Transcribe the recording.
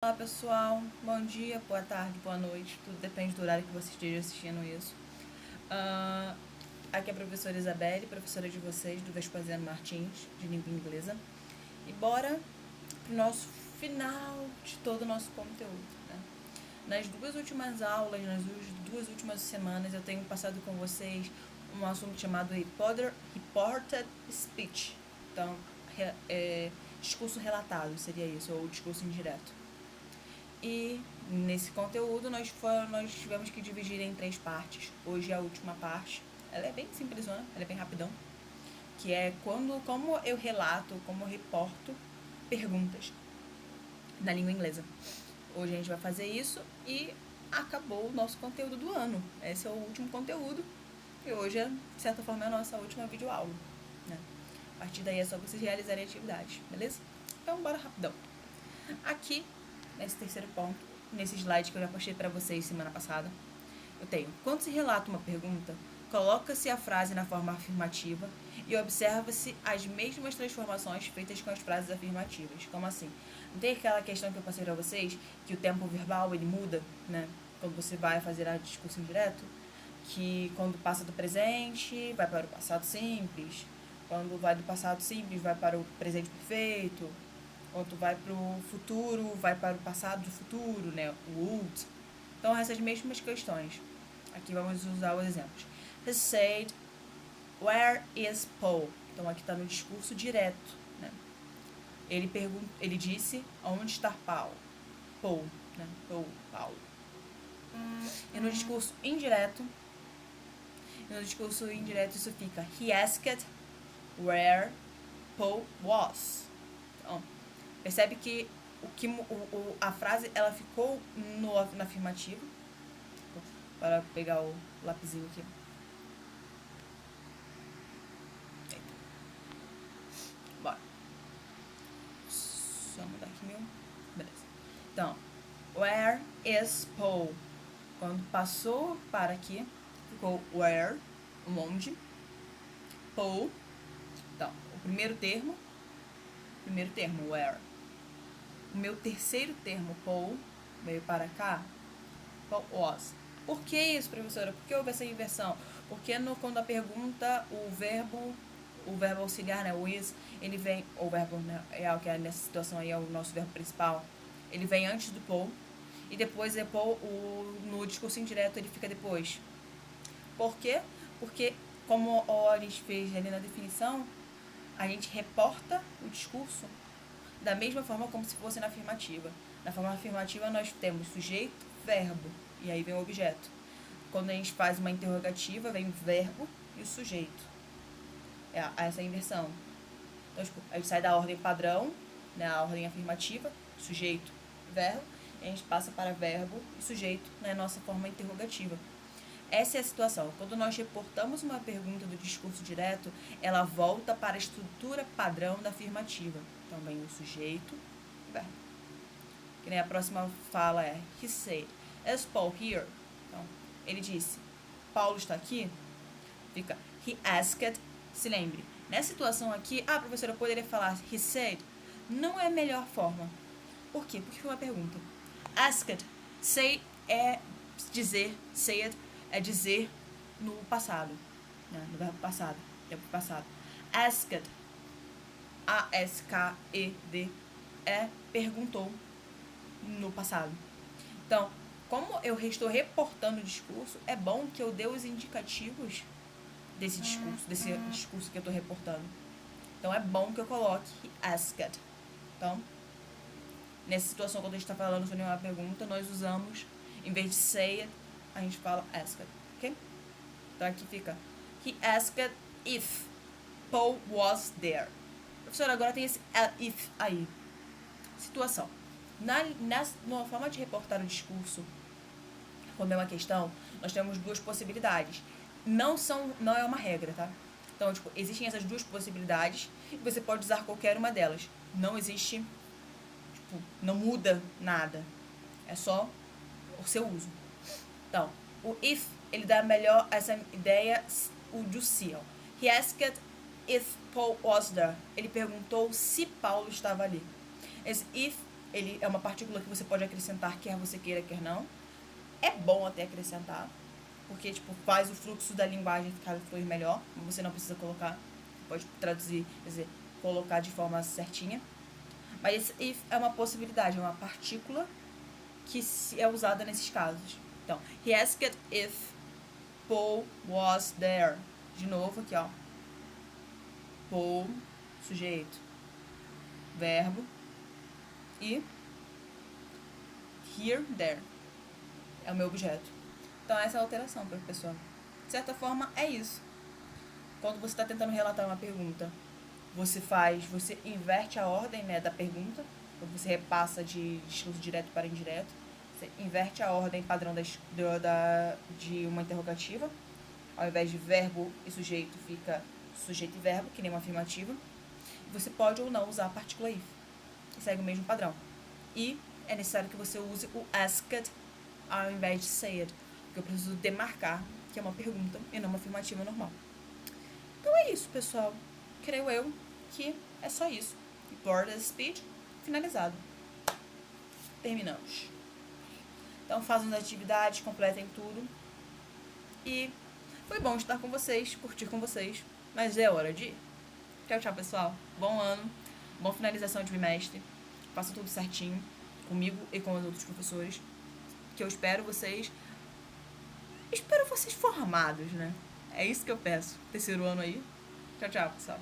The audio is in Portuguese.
Olá pessoal, bom dia, boa tarde, boa noite, tudo depende do horário que você esteja assistindo isso. Aqui é a professora Isabelle, professora de vocês do Vespasiano Martins, de língua inglesa. E bora pro nosso final de todo o nosso conteúdo, né? Nas duas últimas aulas, nas duas últimas semanas, eu tenho passado com vocês um assunto chamado Reported Speech. Então, discurso relatado seria isso, ou discurso indireto. E nesse conteúdo nós tivemos que dividir em 3 partes. Hoje é a última parte. Ela é bem simplesona, ela é bem rapidão. Que é como eu relato, como eu reporto perguntas na língua inglesa. Hoje a gente vai fazer isso e acabou o nosso conteúdo do ano. Esse é o último conteúdo. E hoje, de certa forma, é a nossa última videoaula, né? A partir daí é só vocês realizarem atividades, beleza? Então, bora rapidão. Aqui, nesse terceiro ponto, nesse slide que eu já postei para vocês semana passada, eu tenho: quando se relata uma pergunta, coloca-se a frase na forma afirmativa e observa-se as mesmas transformações feitas com as frases afirmativas. Como assim? Não tem aquela questão que eu passei para vocês, que o tempo verbal ele muda, né? Quando você vai fazer a discurso indireto, que quando passa do presente, vai para o passado simples. Quando vai do passado simples, vai para o presente perfeito. Quando vai para o futuro, vai para o passado do futuro, né? O would. Então, essas mesmas questões. Aqui vamos usar os exemplos. He said, where is Paul? Então, aqui está no discurso direto, né? Ele disse, onde está Paul? Paul, né? Paul. E no discurso indireto, isso fica: he asked where Paul was. Então, percebe que a frase ela ficou na afirmativa. Para pegar o lapisinho aqui. Eita. Bora. Só mudar aqui meu. Beleza. Então, where is Paul? Quando passou para aqui, ficou where, onde. Paul. Então, o primeiro termo, where. O meu terceiro termo, Paul, veio para cá, Paul was. Por que isso, professora? Por que houve essa inversão? Porque quando a pergunta, o verbo auxiliar, né, o is, ele vem, o verbo, né, é o que é nessa situação aí é o nosso verbo principal, ele vem antes do Paul, e depois no discurso indireto ele fica depois. Por quê? Porque, como a gente fez ali na definição, a gente reporta o discurso da mesma forma como se fosse na afirmativa. Na forma afirmativa nós temos sujeito, verbo, e aí vem o objeto. Quando a gente faz uma interrogativa, vem o verbo e o sujeito. É essa inversão. Então, tipo, a gente sai da ordem padrão, né, a ordem afirmativa, sujeito, verbo, e a gente passa para verbo e sujeito na nossa forma interrogativa. Essa é a situação. Quando nós reportamos uma pergunta do discurso direto, ela volta para a estrutura padrão da afirmativa. Então, vem o sujeito, verbo. Que nem a próxima fala é: he said, is Paul here? Então, ele disse, Paulo está aqui? Fica, he asked. Se lembre, nessa situação aqui, professora, eu poderia falar he said? Não é a melhor forma. Por quê? Porque foi uma pergunta. Asked, say é dizer, said é dizer no passado, né? No verbo passado, tempo passado. Asked, A-S-K-E-D, perguntou no passado. Então, como eu estou reportando o discurso, é bom que eu dê os indicativos desse discurso que eu estou reportando. Então, é bom que eu coloque asked. Então, nessa situação, quando a gente está falando sobre uma pergunta, nós usamos, em vez de say it, a gente fala asked, ok? Então, aqui fica, he asked if Paul was there. Professor, agora tem esse if aí. Situação. Na forma de reportar o discurso, quando é uma questão, nós temos duas possibilidades. Não é uma regra, tá? Então, tipo, existem essas duas possibilidades e você pode usar qualquer uma delas. Não existe, tipo, não muda nada. É só o seu uso. Então, o if, ele dá melhor essa ideia, o do se. He asked if Paul was there. Ele perguntou se Paulo estava ali. Esse if ele é uma partícula que você pode acrescentar, quer você queira, quer não. É bom até acrescentar, porque, tipo, faz o fluxo da linguagem ficar fluir melhor. Você não precisa colocar, pode traduzir, quer dizer, colocar de forma certinha. Mas esse if é uma possibilidade, é uma partícula que é usada nesses casos. Então, he asked if Paul was there. De novo aqui, ó. Paul, sujeito, verbo e here, there. É o meu objeto. Então, essa é a alteração, pessoal. De certa forma, é isso. Quando você está tentando relatar uma pergunta, você inverte a ordem, né, da pergunta. Quando você repassa de estilo direto para indireto, você inverte a ordem padrão de uma interrogativa. Ao invés de verbo e sujeito, fica sujeito e verbo, que nem uma afirmativa. Você pode ou não usar a partícula if, que segue o mesmo padrão. E é necessário que você use o asked ao invés de said, porque eu preciso demarcar que é uma pergunta e não uma afirmativa normal. Então é isso, pessoal. Creio eu que é só isso. Board as speech, finalizado. Terminamos. Então façam as atividades, completem tudo. E foi bom estar com vocês, curtir com vocês. Mas é hora de ir. Tchau, tchau, pessoal. Bom ano. Boa finalização de bimestre. Faça tudo certinho. Comigo e com os outros professores. Que eu espero vocês formados, né? É isso que eu peço. Terceiro ano aí. Tchau, tchau, pessoal.